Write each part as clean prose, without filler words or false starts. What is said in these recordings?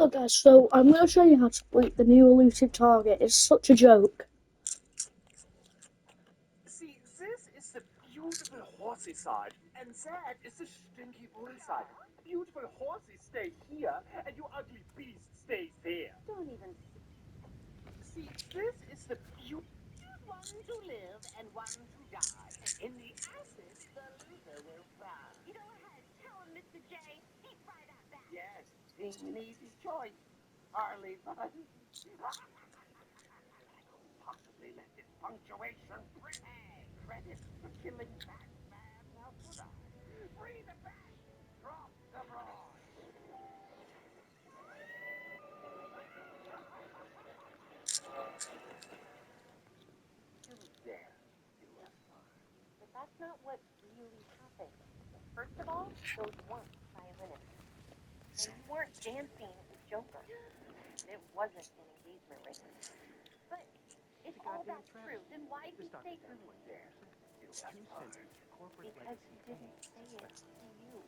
So guys, I'm going to show you how to complete the new Elusive Target. It's such a joke. See, this is the beautiful horsey side, and that is the stinky bull side. Beautiful horsey stays here, and you ugly beast stays there. Don't even See, this is the beautiful one to live and one to die. in the acid, the loser will fry. You go ahead, tell him, Mr. J. Deep fry that back. Yes, being an easy choice. Harley, but I couldn't possibly let this punctuation bring credit for killing Batman. How could I? Free the bat! Drop the broad! You dare. You have fun. But that's not what really happened. First of all, those weren't violinists. And you weren't dancing with Joker. It wasn't an engagement ring. But if all that's true, then why did he say to me? You have fun. Because he didn't say it to you.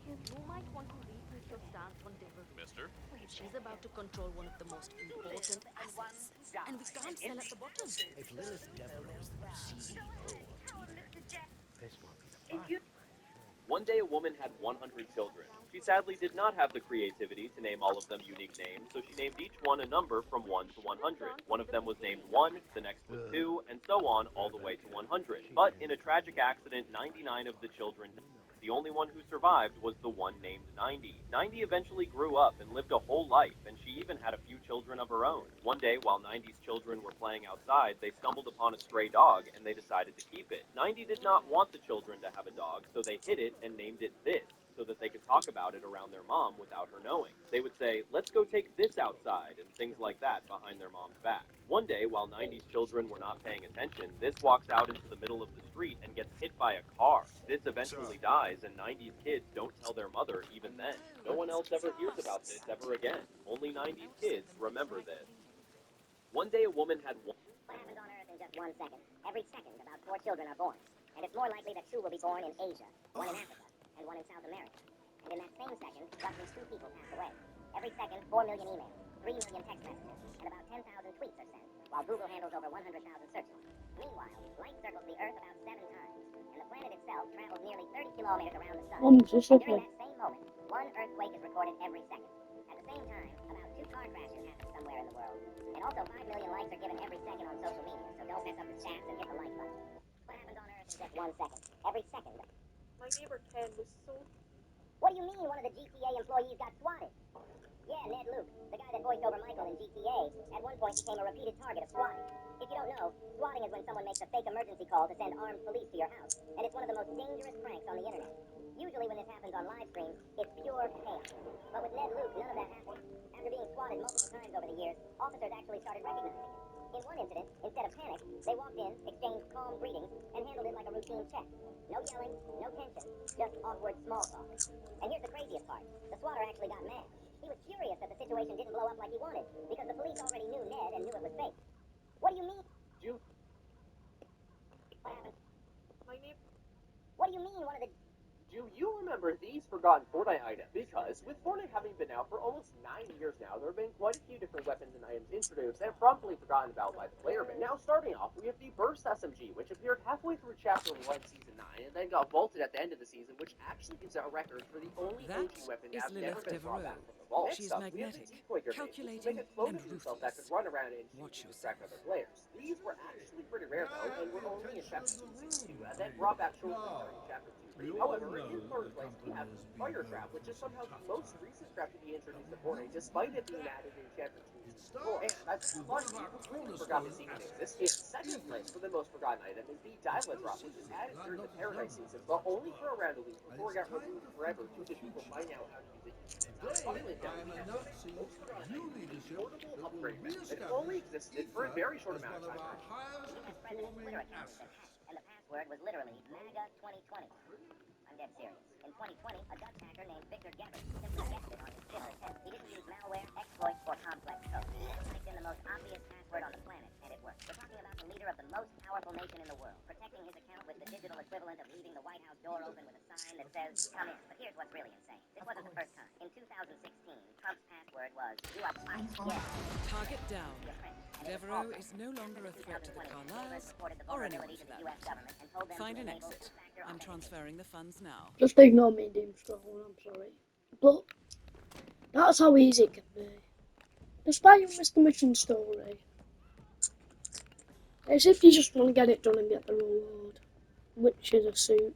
You might want to rethink your stance on Devil. Mister? She's about to control one of the most important assets, and we can't sell at the bottom. If Lilith Devereaux's the CEO of this won't be the first time. One day a woman had 100 children. She sadly did not have the creativity to name all of them unique names, so she named each one a number from 1 to 100. One of them was named 1, the next was 2, and so on all the way to 100. But in a tragic accident, 99 of the children died. The only one who survived was the one named 90. 90 eventually grew up and lived a whole life, and she even had a few children of her own. One day, while 90's children were playing outside, they stumbled upon a stray dog, and they decided to keep it. 90 did not want the children to have a dog, so they hid it and named it This, so that they could talk about it around their mom without her knowing. They would say, "Let's go take this outside," and things like that behind their mom's back. One day, while 90's children were not paying attention, This walks out into the middle of the street and gets hit by a car. This eventually dies, and 90's kids don't tell their mother even then. No one else ever hears about this ever again. Only 90's kids remember this. One day, a woman had one. What happens on Earth in just 1 second? Every second, about 4 children are born. And it's more likely that 2 will be born in Asia, 1 in Africa, and 1 in South America. And in that same second, roughly 2 people pass away. Every second, 4 million emails, 3 million text messages, and about 10,000 tweets are sent, while Google handles over 100,000 searches. Meanwhile, light circles the Earth about 7 times, and the planet itself travels nearly 30 kilometers around the sun. Just And okay. during that same moment, 1 earthquake is recorded every second. At the same time, about 2 car crashes happen somewhere in the world. And also 5 million likes are given every second on social media, so don't mess up the stats and hit the like button. What happens on Earth in just 1 second? Every second. My neighbor Ken was so... What do you mean one of the GTA employees got swatted? Yeah, Ned Luke, the guy that voiced over Michael in GTA, at one point became a repeated target of swatting. If you don't know, swatting is when someone makes a fake emergency call to send armed police to your house, and it's one of the most dangerous pranks on the internet. Usually when this happens on live streams, it's pure chaos. But with Ned Luke, none of that happened. After being swatted multiple times over the years, officers actually started recognizing him. In one incident, instead of panic, they walked in, exchanged calm greetings, and handled it like a routine check. No yelling, no tension, just awkward small talk. And here's the craziest part. The swatter actually got mad. He was furious that the situation didn't blow up like he wanted, because the police already knew Ned and knew it was fake. What do you mean? You, What happened? My neighbor... What do you mean one of the... do you remember these forgotten Fortnite items? Because with Fortnite having been out for almost 9 years now, there have been quite a few different weapons and items introduced and promptly forgotten about by the player. But now starting off, we have the Burst SMG, which appeared halfway through Chapter 1, Season 9, and then got vaulted at the end of the season, which actually gives out a record for the only That OG weapon to is have never Lilith been brought Devereaux. back from the vault. She is Next up, we have the magnetic, decoy grenades, which calculating, make a clone and of himself that could ruthless. run around and shoot Watch to distract yourself. other players. These were actually pretty rare though, and were only in Chapter 2, Season 2, and then brought back shortly during Chapter 2. However, in third place, we have the Fire Trap, which is somehow the most recent trap to be introduced to Fortnite, despite it being added in Chapter 2, Season 4. And that's funny, you completely forgot this even exists. In second place for the most forgotten item is the Diva Drop, which was added during the Paradise season, but only for around a week before it got removed forever due to people finding out how to use it. Finally, then, we have the most forgotten item, the portable upgrade map. It only existed for a very short amount of time. The US president's Twitter account has been hacked, and the password was literally MAGA 2020. I'm dead serious. In 2020, a Dutch hacker named Victor Gabbert simply guessed it on his Twitter account. He didn't use malware, exploits, or complex code. He just typed in the most obvious password on the planet, and it worked. We're talking about the leader of the most powerful nation in the world, protecting his account with the digital equivalent of leaving the White House door open with a sign that says, "Come in." But here's what's really insane. This wasn't the first time. In 2016, Trump's password was, "You are fired." Yeah. Target down. Be a friend. And it was Devereaux also is no longer a threat to the 2020, Carlyles reported the or anyone vulnerability for to the that U.S. matter. government and told them Find to an enable exit. two-factor I'm authentication. transferring the funds now. Just ignore me, Doomscroll, I'm sorry. But that's how easy it can be. Despite you missed the mission story, it's if you just want to get it done and get the reward, which is a suit.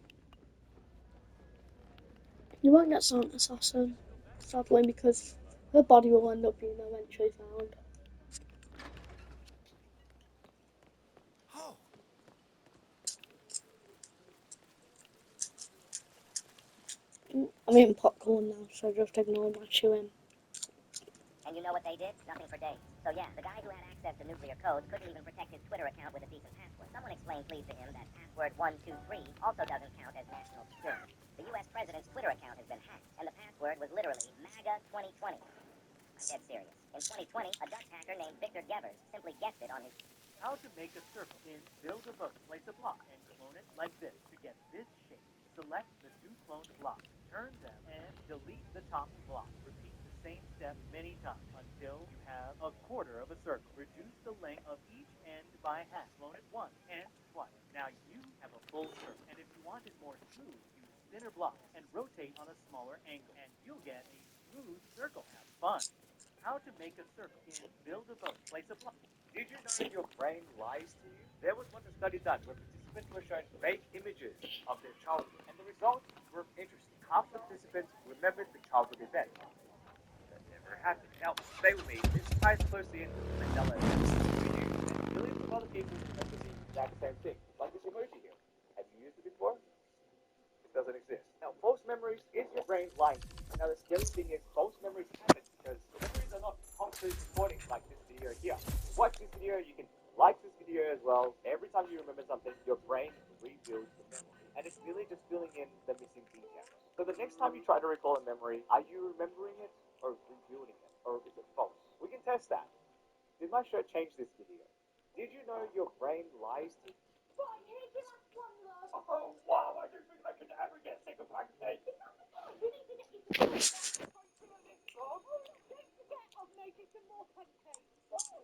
You won't get Silent Assassin, sadly, because her body will end up being eventually found. I'm eating popcorn now, so just ignore my chewing. And you know what they did? Nothing for days. So yeah, the guy who had access to nuclear codes couldn't even protect his Twitter account with a decent password. Someone explained please to him that password 123 also doesn't count as national security. The U.S. president's Twitter account has been hacked, and the password was literally MAGA 2020. I'm dead serious. In 2020, a Dutch hacker named Victor Gevers simply guessed it on his... How to make a circle in Build a Boat. Place a block and clone it like this to get this shape. Select the two cloned blocks, turn them, and delete the top block. Repeat the same step many times until you have a quarter of a circle. Reduce the length of each end by half. Clone it once and twice. Now you have a full circle. And if you want it more smooth, use thinner blocks and rotate on a smaller angle, and you'll get a smooth circle. Have fun. How to make a circle in Build a Boat. Place a block. Did you know your brain lies to you? There was once a study done where participants were shown fake images of their childhood, and the results were interesting. Half the participants remembered the childhood event that never happened. Now, stay with me. This ties closely into the Mandela effect. We do, and millions of other people remember the exact same thing, like this emoji here. Have you used it before? It doesn't exist. Now, false memories is your brain lying to you. Now, the scary thing is false memories happen because memories are not constant recordings like this video here. Watch this video, you can like this video as well. Every time you remember something, your brain rebuilds the memory. And it's really just filling in the missing details. So the next time you try to recall a memory, are you remembering it or rebuilding it? Or is it false? We can test that. Did my shirt change this video? Did you know your brain lies to you? Oh, wow, I don't think I can ever get sick of pancakes.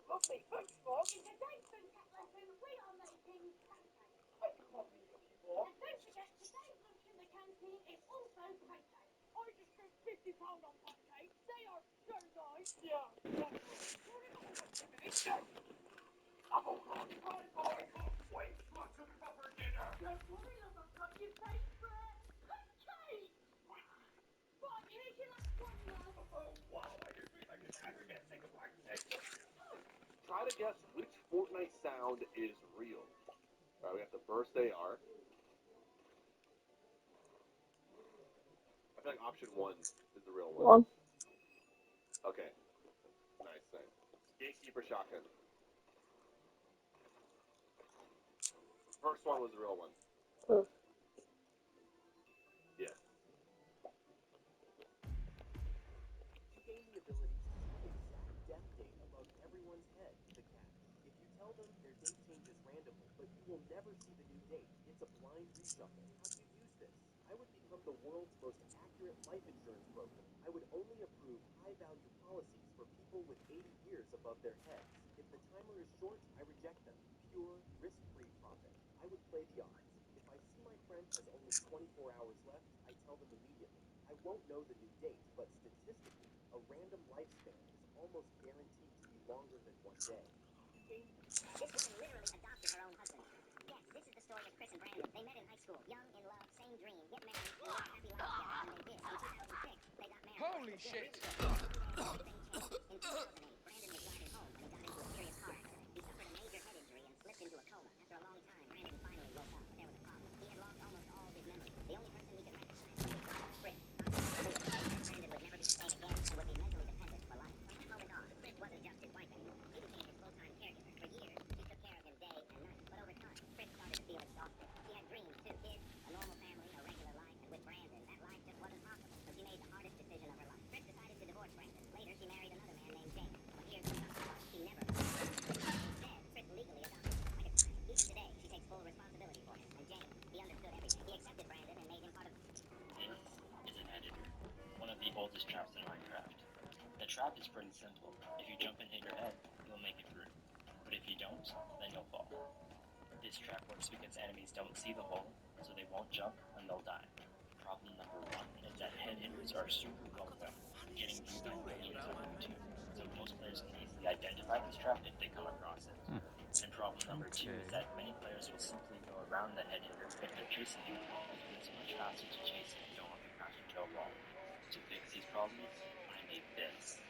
Lovely, thanks, Bob. Try to guess which Fortnite sound is real. All right, we got the burst AR. I feel like option one is the real one. One. Okay, nice. Gatekeeper shotgun. First one was the real one. Oh. Yes. You gain the ability to see the exact death date above everyone's head, the cat. If you tell them their date changes randomly, but you will never see the new date, it's a blind reshuffle. How do you use this? I would become the world's most accurate life insurance broker. I would only approve high-value policies for people with 80 years above their heads. If the timer is short, I reject them. Pure, risk-free profit. I would play the odds. If I see my friend has only 24 hours left, I tell them immediately. I won't know the new date, but statistically, a random lifespan is almost guaranteed to be longer than one day. This woman literally adopted her own husband. Yes, this is the story of Chris and Brandon. They met in high school, young, in love, same dream, get married, and live a happy life together. And they did. In 2006, they got married. Holy shit! Everything changed. In 2008, Brandon was driving home when he got into a serious car accident. He suffered a major head injury and slipped into a coma. After a long time, Brandon finally woke up, but there was a problem. He had lost almost all his memories. The only person he could recognize was his brother, Chris. Brandon would never be the same again and would be mentally dependent for life. From that moment on, Chris wasn't just his wife anymore. He became his full-time caregiver. For years, he took care of him day and night. But over time, Chris started to feel exhausted. He had dreams too. Kids, a normal family, a regular life. And with Brandon, that life just wasn't possible. So she made the hardest decision of her life. Chris decided to divorce Brandon. Later, she trap is pretty simple. If you jump and hit your head, you'll make it through. But if you don't, then you'll fall. This trap works because enemies don't see the hole, so they won't jump and they'll die. Problem number 1 is that head hitters are super vulnerable. Getting viewed by millions on YouTube, so most players can easily identify this trap if they come across it. And problem number 2 is that many players will simply go around the head hitter if they're chasing you, because it's much faster to chase if you don't want to crash into a wall. To fix these problems, I made this.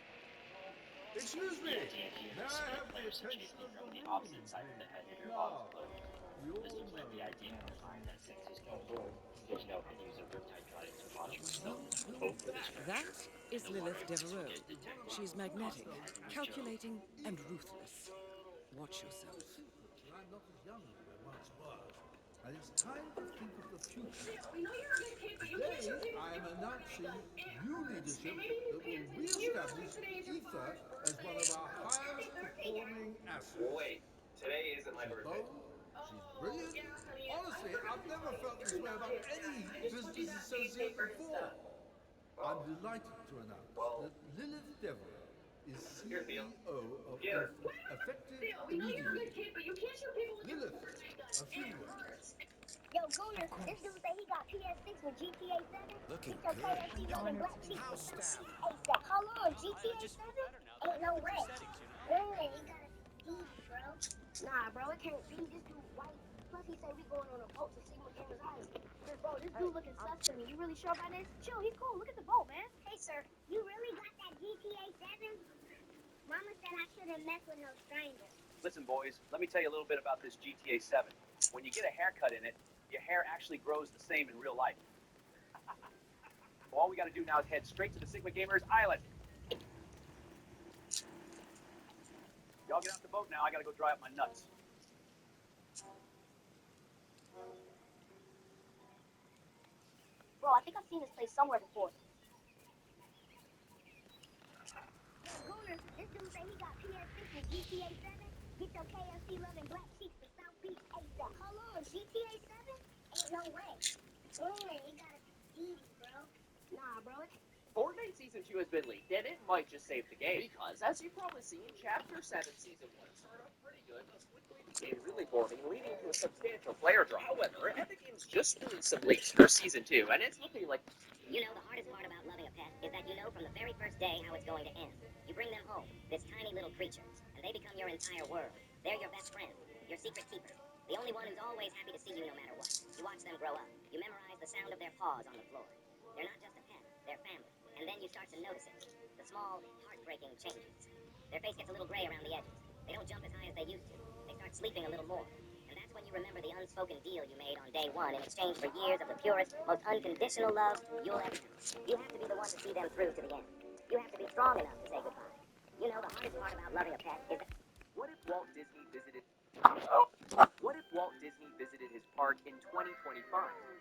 Excuse The me, idea here may is to I get have the players to chase attention me of from the the room, opposite side of the head hitter while now? it's closed. We all This will plant the know idea in your mind that since there's no hole, there's no Elusive Target to launch myself into the hole for the That structure, and is the water Lilith physics will Devereaux. get detected. She's magnetic, Causing the head to reach your calculating, and ruthless. Watch yourself. secret that I'm not as young as I once was, and it's time to think of the future. We know you're a good kid, but you can't show Today, people I am your announcing makeup. It new hurts. leadership And maybe you that will can't see it. You know re-establish today is your Ether father's as birthday. one of our Oh, highest happy birthday, performing assets. Wait, today isn't my She's birthday. bold, she's Oh, brilliant. yeah, honey. Honestly, I forgot I've to never tell you. felt this You're way not about his any dad. I just want you business that associate newspaper and before. stuff. I'm delighted to announce Well, that Lilith Devereaux is here, Theo. CEO of Here. Ether, effective Theo, we know you're a good immediately. kid, but you can't show people with your Lilith, father's makeup. a few It words. hurts. Yo, Gunner, this dude say he got PS6 with GTA 7. Looking Get your good. KFC loving black cheeks How's with some Staff? peace ASAP. Hold on, GTA 7? Ain't no way. Man, he gotta be speedy, bro. Nah, bro, it can't be. This dude white. Plus, he say we going on a boat to Sigma Gamma's Island. But, bro, this dude looking sus to me. You really sure about this? Chill, he's cool. Look at the boat, man. Hey, sir, you really got that GTA 7? Mama said I shouldn't mess with no strangers. Listen, boys, let me tell you a little bit about this GTA 7. When you get a haircut in it, your hair actually grows the same in real life. Well, all we got to do now is head straight to the Sigma Gamers Island. Y'all get out the boat now. I got to go dry up my nuts. Bro, I think I've seen this place somewhere before. Yo, Gunner, this dude say he got PS6 with GTA 7. Get your KFC loving black cheeks to South Beach ASAP. Hold on, GTA 7? Ain't no way. Man, he gotta be speedy, bro. Nah, bro, it Fortnite Season 2 has been leaked, and it might just save the game, because, as you've probably seen, Chapter 7 Season 1 started off pretty good, but quickly became really boring, leading to a substantial player drop. However, Epic Games just released some leaks for Season 2, and it's looking like... You know, the hardest part about loving a pet is that you know from the very first day how it's going to end. You bring them home, this tiny little creature, and they become your entire world. They're your best friend, your secret keeper, the only one who's always happy to see you no matter what. You watch them grow up. You memorize the sound of their paws on the floor. They're not just a pet, they're family. And then you start to notice it, the small, heartbreaking changes. Their face gets a little gray around the edges. They don't jump as high as they used to. They start sleeping a little more. And that's when you remember the unspoken deal you made on day one in exchange for years of the purest, most unconditional love you'll ever know. You have to be the one to see them through to the end. You have to be strong enough to say goodbye. You know, the hardest part about loving a pet is that... What if Walt Disney visited... What if Walt Disney visited his park in 2025?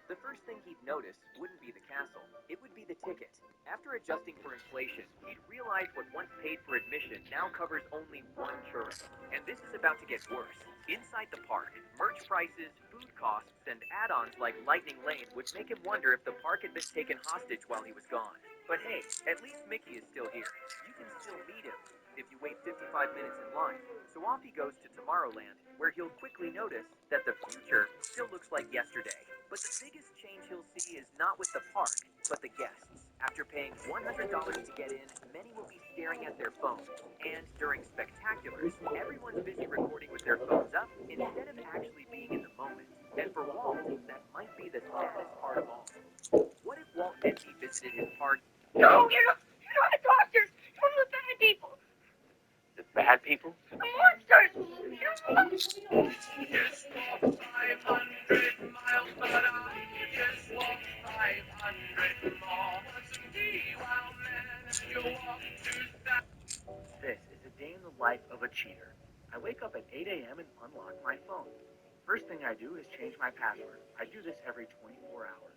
The first thing he'd notice wouldn't be the castle. It would be the ticket. After adjusting for inflation, he'd realize what once paid for admission now covers only one churro. And this is about to get worse. Inside the park, merch prices, food costs, and add-ons like Lightning Lane would make him wonder if the park had been taken hostage while he was gone. But hey, at least Mickey is still here. You can still meet him if you wait 55 minutes in line. So off he goes to Tomorrowland, where he'll quickly notice that the future still looks like yesterday. But the biggest change he'll see is not with the park, but the guests. After paying $100 to get in, many will be staring at their phones. And during spectaculars, everyone's busy recording with their phones up instead of actually being in the moment. And for Walt, that might be the saddest part of all. What if Walt Disney visited his park? No, you're not the doctors. You're the bad people. The bad people? The monsters. You're just walked 500 miles, but I just walked 500 more. Some wow man, as you walk to that. This is a day in the life of a cheater. I wake up at 8 a.m. and unlock my phone. First thing I do is change my password. I do this every 24 hours.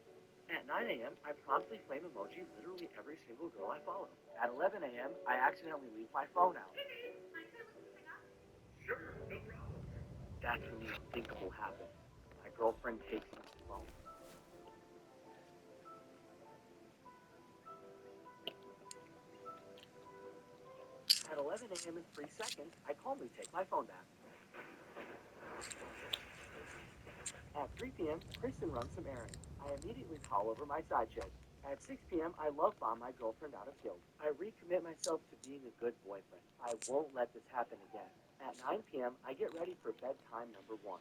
At 9 a.m., I promptly flame emoji literally every single girl I follow. At 11 a.m., I accidentally leave my phone out. That's when the unthinkable happens. My girlfriend takes my phone. 11 a.m. and 3 seconds, I calmly take my phone back. At 3 p.m., Kristen runs some errands. I immediately call over my side chick. At 6 p.m., I love bomb my girlfriend out of guilt. I recommit myself to being a good boyfriend. I won't let this happen again. At 9 p.m., I get ready for bedtime number 1.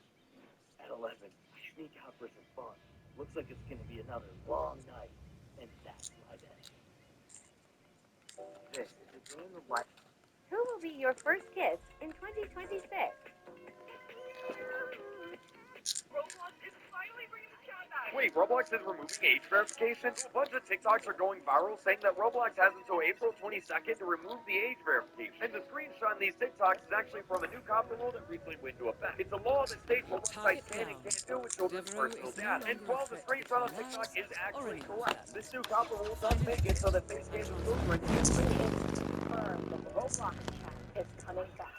At 11, I sneak out for some fun. Looks like it's going to be another long night. And that's my bed. This is a game of life. Who will be your first kiss in 2026? Wait, Roblox is removing age verification? A bunch of TikToks are going viral saying that Roblox has until April 22nd to remove the age verification. And the screenshot in these TikToks is actually from a new copy rule that recently went into effect. It's a law that states what websites can and can't do with children's Devereaux personal is no data. And longer a while the threat to screenshot on their TikTok lives is or actually anyone's correct, family. this new copy rule does make it so that face games of children can be Confirmed that the Roblox chat is coming back.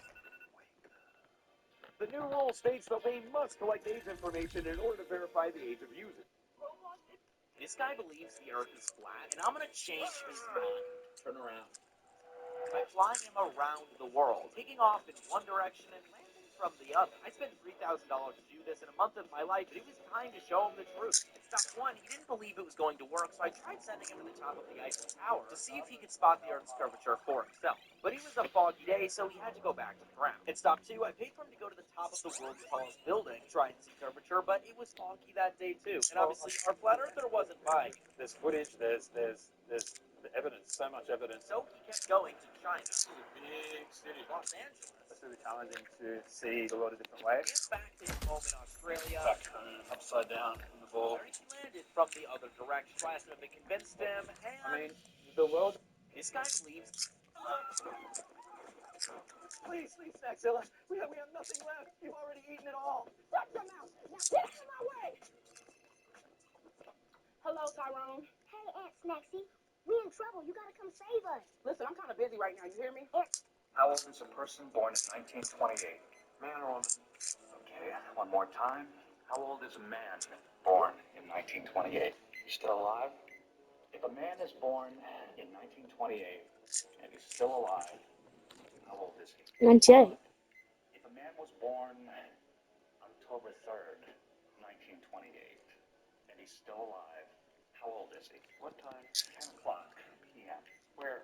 The new rule states that they must collect age information in order to verify the age of users. This guy believes the earth is flat, and I'm going to change his mind. Turn around. By flying him around the world, taking off in one direction and landing from the other. I spent $3,000 to do this in a month of my life, but it was time to show him the truth. At step 1, he didn't believe it was going to work, so I tried sending him to the top of the Eiffel Tower to see if he could spot the Earth's curvature for himself. But it was a foggy day, so he had to go back to the ground. At stop 2, I paid for him to go to the top of the world's tallest building to try and see curvature, but it was foggy that day too. And obviously, our flat earther wasn't buying it. There's footage, there's evidence, so much evidence. So he kept going to China, Big city. Los Angeles, It's really challenging to see a lot of different ways. and back to his home in Australia, Back home, upside down in the ball. where he landed from the other direction. So I asked him if it convinced him, and I mean, the world. this guy believes. Please, Snackzilla. We have nothing left. You've already eaten it all. Shut your mouth! Now get out of my way! Hello, Tyrone. Hey, Aunt Snacksy. We in trouble. You gotta come save us. Listen, I'm kind of busy right now. You hear me? How old is a person born in 1928? Man or woman? Okay, one more time. How old is a man born in 1928? He's still alive? If a man is born in 1928 and he's still alive, how old is he? 98. If a man was born October 3rd, 1928, and he's still alive, how old is he? What time? 10 o'clock p.m. Where?